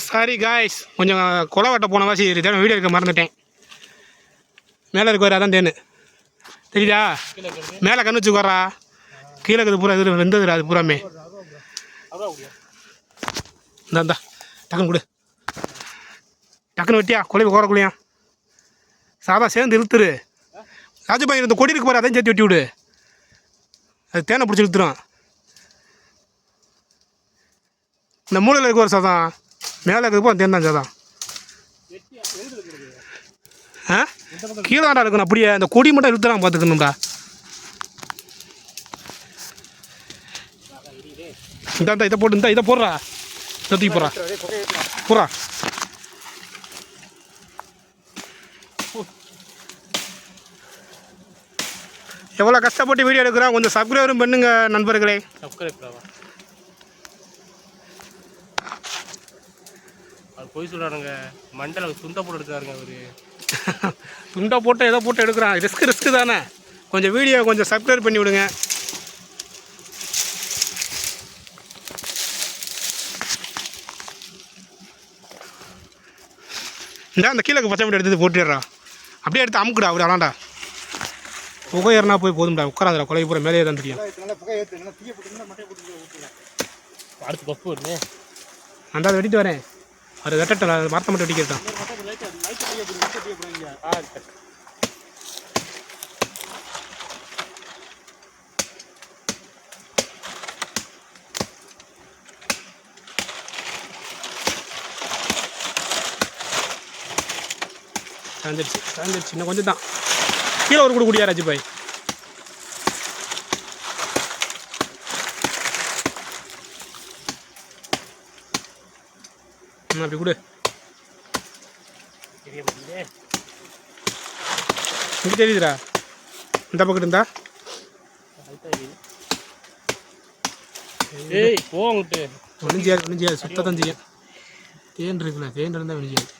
Sorry guys, கொஞ்சம் கொலை வெட்ட போன வாசி வீடியோ இருக்க மறந்துட்டேன். மேலே இருக்க வர அதான் தேனு தெரியுதா? மேலே கண்ணு வச்சு வரா, கீழே இருக்கிறது பூரா இது வெந்தது அது பூராமே. இந்தா டக்குன்னு கொடு, டக்குன்னு வெட்டியா கொலை கோரக்குள்ளையா சாதா சேர்ந்து இழுத்துரு. ராஜபாய் இந்த கொடி இருக்கு பாரு, அதையும் சேர்த்து வெட்டி விடு, அது தேனை பிடிச்சி இழுத்துரும். இந்த மூலையில் இருக்க ஒரு சாதம் மேலே இருக்கிறது போது தேன் தான் சாதம். ஆ கீழே தாண்டா இருக்கணும், அப்படியே அந்த கொடி மட்டும் இழுத்துறான் பார்த்துக்கணும்டா. இந்த இதை போட்டு இதை போடுறா, தூக்கி போடுறா போடுறா. எவ்வளோ கஷ்டப்பட்டு வீடியோ எடுக்கிறோம், கொஞ்சம் சப்ஸ்கிரைபரும் பண்ணுங்க நண்பர்களே. அது போய் சொல்கிறானுங்க, மண்டல துண்டை போட்டு எடுக்கிறாருங்க அவரு. துண்டை போட்டு எதோ போட்டு எடுக்கிறான், ரிஸ்க்கு தானே. கொஞ்சம் வீடியோ கொஞ்சம் சப்ஸ்கிரைப் பண்ணி விடுங்க. இந்த அந்த கீழே பச்சை மட்டும் எடுத்து போட்டுடுறான், அப்படியே எடுத்து அமுக்குடா, அப்படி அலாண்டா புகை ஏறினா போய் போதும்டா. உட்காராதுடா, கொலை பூரா மேலே தான் தெரியும். அடுத்து பப்பு வருமே, அந்த அதை வெட்டிட்டு வரேன். அது வெட்டட்டா, மரத்தை மட்டும் வெட்டிக்கிட்டான். சாய்ந்துருச்சு இன்னும் கொஞ்சம் தான். கீழே ஒரு கூட குடியா ராஜுபாய். அப்படி கொடு, இங்கே தெரியுதுடா. இந்த பக்கம் இருந்தா ஏய் போங்கிட்டு ஒழிஞ்சியாது சுத்தத்தான் செய்யும். தேன் இருக்குல்ல, தேன் இருந்தால் வெளிஞ்சியாது.